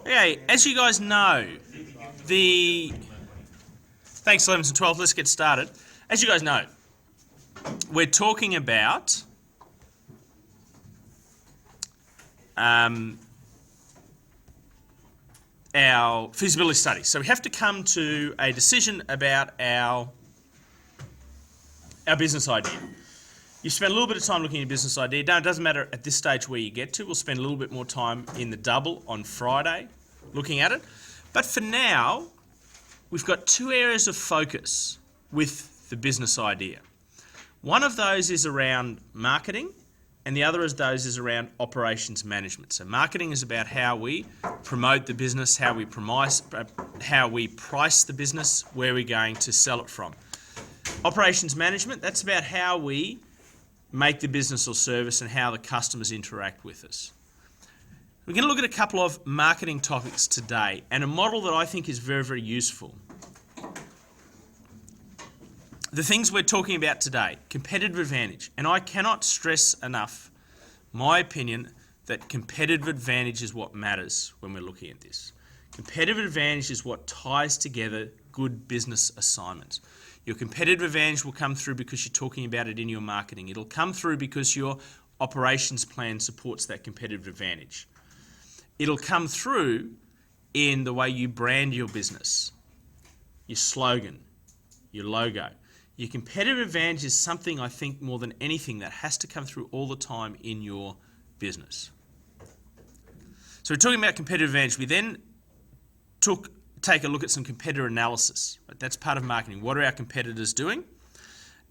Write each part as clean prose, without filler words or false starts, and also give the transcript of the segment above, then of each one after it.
Okay, as you guys know, thanks 11s and 12, let's get started. As you guys know, we're talking about our feasibility study. So we have to come to a decision about our business idea. You spend a little bit of time looking at your business idea. It doesn't matter at this stage where you get to. We'll spend a little bit more time in the double on Friday looking at it. But for now, we've got two areas of focus with the business idea. One of those is around marketing, and the other of those is around operations management. So marketing is about how we promote the business, how we price the business, where we're going to sell it from. Operations management, that's about how we make the business or service and how the customers interact with us. We're going to look at a couple of marketing topics today and a model that I think is very, very useful. The things we're talking about today, competitive advantage, and I cannot stress enough my opinion that competitive advantage is what matters when we're looking at this. Competitive advantage is what ties together good business assignments. Your competitive advantage will come through because you're talking about it in your marketing. It'll come through because your operations plan supports that competitive advantage. It'll come through in the way you brand your business, your slogan, your logo. Your competitive advantage is something, I think, more than anything that has to come through all the time in your business. So we're talking about competitive advantage. We then take a look at some competitor analysis. That's part of marketing. What are our competitors doing?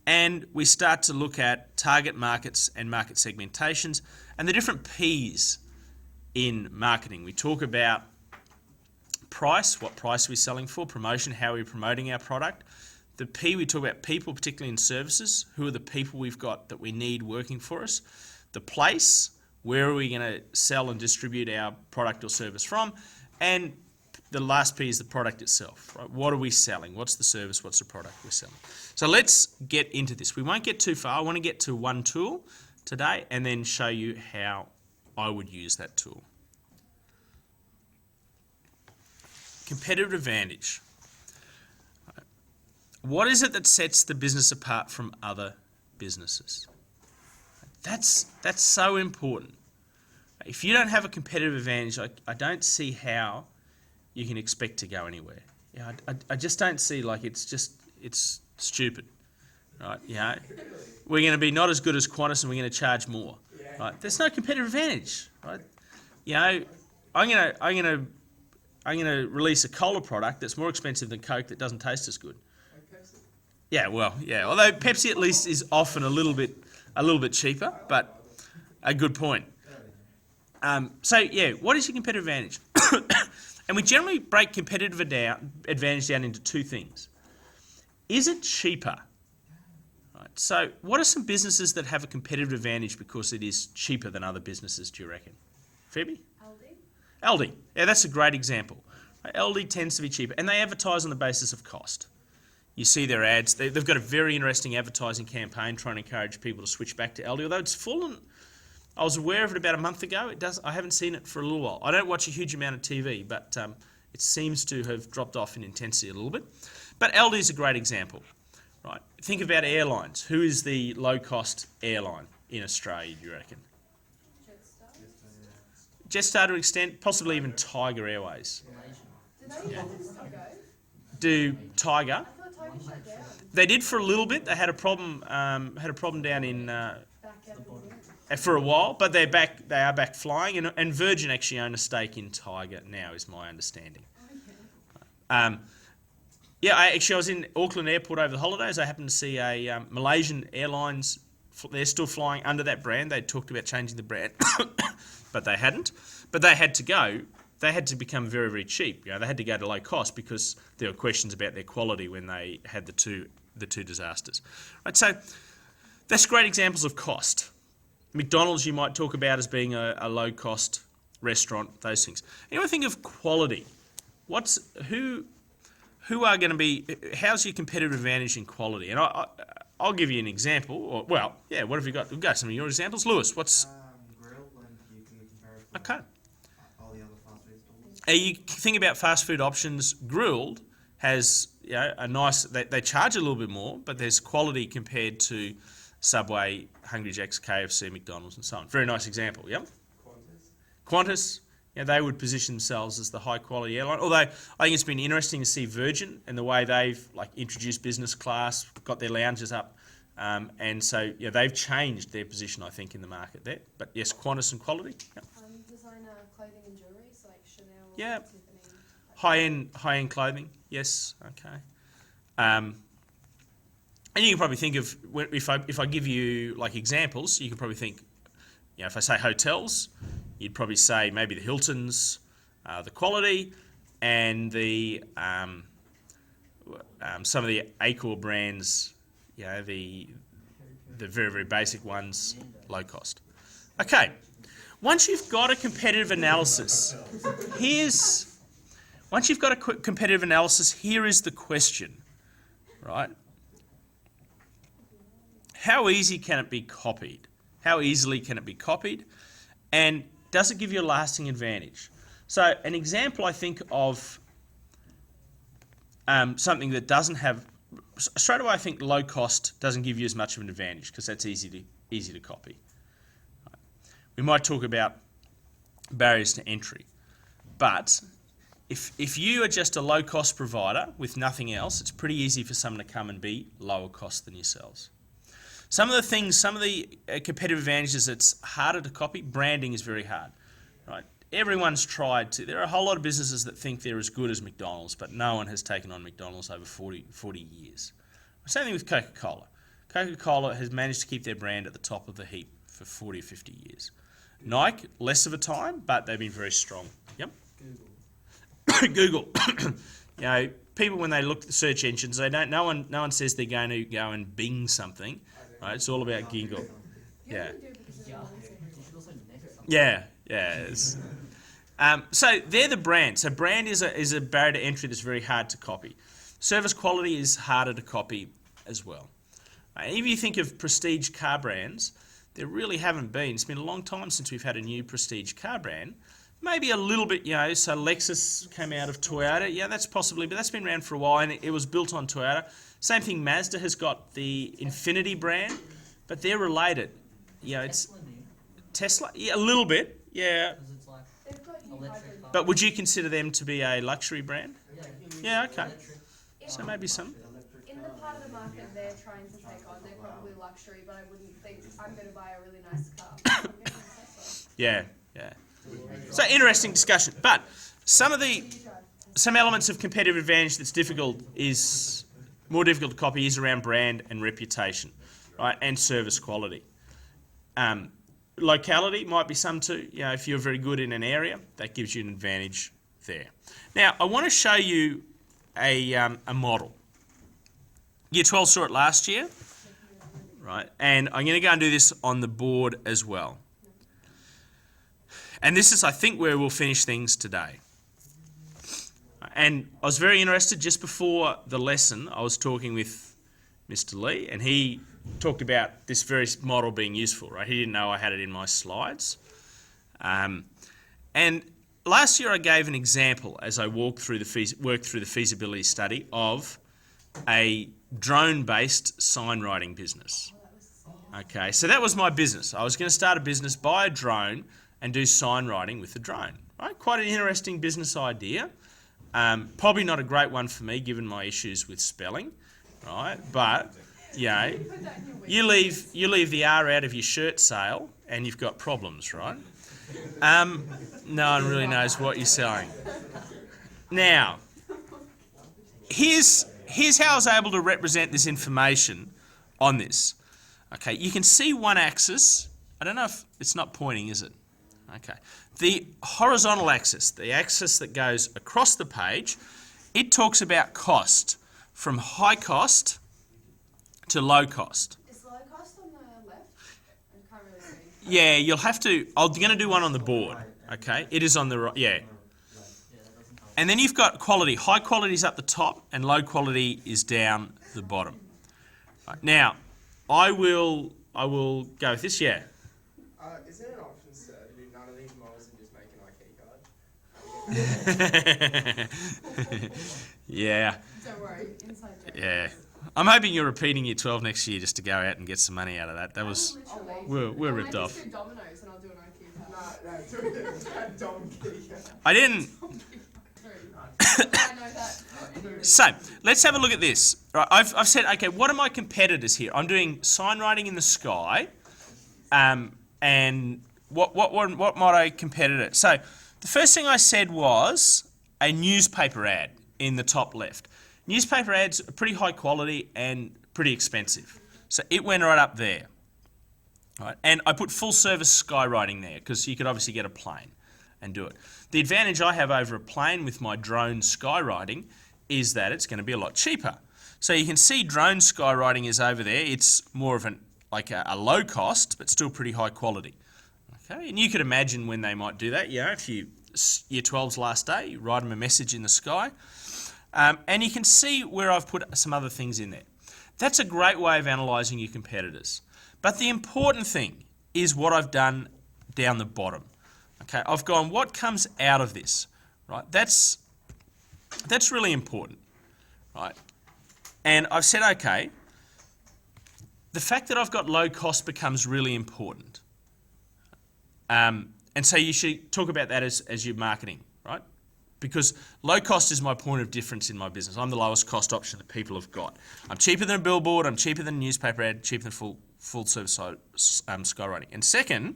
And we start to look at target markets and market segmentations and the different P's in marketing. We talk about price, what price are we selling for, promotion, how are we promoting our product. The P, we talk about people, particularly in services. Who are the people we've got that we need working for us? The place, where are we going to sell and distribute our product or service from? And the last P is the product itself. Right? What are we selling? What's the service? What's the product we're selling? So let's get into this. We won't get too far. I want to get to one tool today and then show you how I would use that tool. Competitive advantage. What is it that sets the business apart from other businesses? That's so important. If you don't have a competitive advantage, I don't see how you can expect to go anywhere. I just don't see, it's stupid, right? We're going to be not as good as Qantas and we're going to charge more, right? There's no competitive advantage, right? I'm going to release a cola product that's more expensive than Coke that doesn't taste as good. Although Pepsi at least is often a little bit cheaper, but a good point. What is your competitive advantage? And we generally break competitive advantage down into two things. Is it cheaper? Right, so what are some businesses that have a competitive advantage because it is cheaper than other businesses, do you reckon? Phoebe? Aldi. Yeah, that's a great example. Aldi tends to be cheaper, and they advertise on the basis of cost. You see their ads. They've got a very interesting advertising campaign trying to encourage people to switch back to Aldi, although it's fallen. I was aware of it about a month ago. I haven't seen it for a little while. I don't watch a huge amount of TV, but it seems to have dropped off in intensity a little bit. But Aldi is a great example, right? Think about airlines. Who is the low-cost airline in Australia, do you reckon? Jetstar to an extent, possibly even Tiger Airways. Do Tiger? They did for a little bit. They had a problem down in for a while, but they are back flying, and Virgin actually own a stake in Tiger now, is my understanding. I was in Auckland Airport over the holidays. I happened to see a Malaysian Airlines. They're still flying under that brand. They talked about changing the brand, but they hadn't. But they had to go. They had to become very, very cheap. They had to go to low cost because there were questions about their quality when they had the two disasters. Right, so that's great examples of cost. McDonald's you might talk about as being a low cost restaurant. Those things. Anyone think of quality? Who are going to be? How's your competitive advantage in quality? And I'll give you an example. What have you got? We've got some of your examples. Lewis, what's? Grill and you can compare it to Okay. all the other fast food stores. You think about fast food options. Grilled has a nice. They charge a little bit more, but there's quality compared to Subway, Hungry Jack's, KFC, McDonald's, and so on. Very nice example. Yep. Qantas. They would position themselves as the high quality airline. Although I think it's been interesting to see Virgin and the way they've introduced business class, got their lounges up, and so they've changed their position, I think, in the market there. But yes, Qantas and quality. Yep. Designer clothing and jewellery, so like Chanel or Yeah. Tiffany. High end clothing. Yes. Okay. And you can probably think of if I give you examples, you can probably think, if I say hotels, you'd probably say maybe the Hiltons, the quality, and the some of the Accor brands, the very, very basic ones, low cost. Okay, once you've got a competitive analysis, here is the question, right? How easy can it be copied? How easily can it be copied? And does it give you a lasting advantage? So an example, I think, of something that doesn't have... Straight away, I think low cost doesn't give you as much of an advantage because that's easy to copy. We might talk about barriers to entry. But if you are just a low-cost provider with nothing else, it's pretty easy for someone to come and be lower cost than yourselves. Some of the competitive advantages that's harder to copy, branding is very hard, right? Everyone's tried to. There are a whole lot of businesses that think they're as good as McDonald's, but no one has taken on McDonald's over 40 years. Same thing with Coca-Cola. Coca-Cola has managed to keep their brand at the top of the heap for 40 or 50 years. Nike, less of a time, but they've been very strong. Yep. Google. People when they look at the search engines, they don't. No one says they're going to go and Bing something. Right, it's all about Google. Yeah. So they're the brand. So brand is a barrier to entry that's very hard to copy. Service quality is harder to copy as well. If you think of prestige car brands, there really haven't been. It's been a long time since we've had a new prestige car brand. Maybe a little bit, so Lexus came out of Toyota. Yeah, that's possibly, but that's been around for a while, and it was built on Toyota. Same thing, Mazda has got the Infinity brand, but they're related. It's Tesla, a little bit, yeah. But would you consider them to be a luxury brand? Yeah, okay. So maybe some. In the part of the market they're trying to take on, they're probably luxury, but I wouldn't think I'm going to buy a really nice car. I'm going to Tesla. Yeah. So interesting discussion, but some elements of competitive advantage that's more difficult to copy is around brand and reputation, right, and service quality. Locality might be some too. If you're very good in an area, that gives you an advantage there. Now, I want to show you a model. Year 12 saw it last year, right, and I'm going to go and do this on the board as well. And this is, I think, where we'll finish things today. And I was very interested, just before the lesson, I was talking with Mr. Lee, and he talked about this very model being useful, right? He didn't know I had it in my slides. And last year I gave an example as I worked through the feasibility study of a drone-based sign writing business. Okay, so that was my business. I was going to start a business, buy a drone, and do sign writing with the drone. Right? Quite an interesting business idea. Probably not a great one for me, given my issues with spelling, right? But you leave the R out of your shirt sale, and you've got problems, right? No one really knows what you're selling. Now, here's how I was able to represent this information on this. Okay, you can see one axis. I don't know if it's not pointing, is it? Okay. The horizontal axis, the axis that goes across the page, it talks about cost, from high cost to low cost. Is low cost on the left? I can't really see. Yeah, you'll have to... I'm going to do one on the board, okay? It is on the right, yeah. And then you've got quality. High quality is up the top and low quality is down the bottom. Right, now, I will go with this, yeah. Is there an option, sir, to do none of these models and just make an IT card? Yeah, Don't worry, inside joke. yeah. I'm hoping you're repeating year 12 next year just to go out and get some money out of that. That was, we're Or ripped maybe off. just do Domino's and I'll do an IQ test. No, do it. Donkey. I didn't. I know that. So let's have a look at this. Right, I've said, okay, what are my competitors here? I'm doing sign writing in the sky, and what might I compare it? So the first thing I said was a newspaper ad in the top left. Newspaper ads are pretty high quality and pretty expensive, so it went right up there. Right, and I put full service skywriting there because you could obviously get a plane and do it. The advantage I have over a plane with my drone skywriting is that it's going to be a lot cheaper. So you can see drone skywriting is over there. It's more of a low cost, but still pretty high quality. Okay, and you could imagine when they might do that. You know, if you year 12's last day, you write them a message in the sky, and you can see where I've put some other things in there. That's a great way of analysing your competitors. But the important thing is what I've done down the bottom. Okay, I've gone, what comes out of this, right? That's really important, right? And I've said, okay, the fact that I've got low cost becomes really important. And so you should talk about that as your marketing, right? Because low cost is my point of difference in my business. I'm the lowest cost option that people have got. I'm cheaper than a billboard, I'm cheaper than a newspaper ad, cheaper than full service skywriting. And second,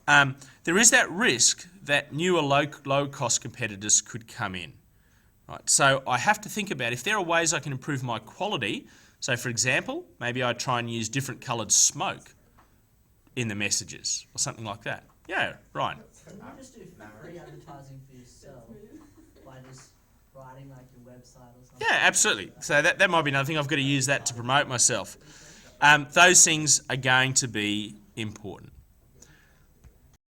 there is that risk that newer low cost competitors could come in. Right, so I have to think about if there are ways I can improve my quality. So for example, maybe I try and use different coloured smoke in the messages or something like that. Yeah, Ryan. Can you just do free advertising for yourself by just writing like your website or something? Yeah, absolutely. So that might be another thing. I've got to use that to promote myself. Those things are going to be important.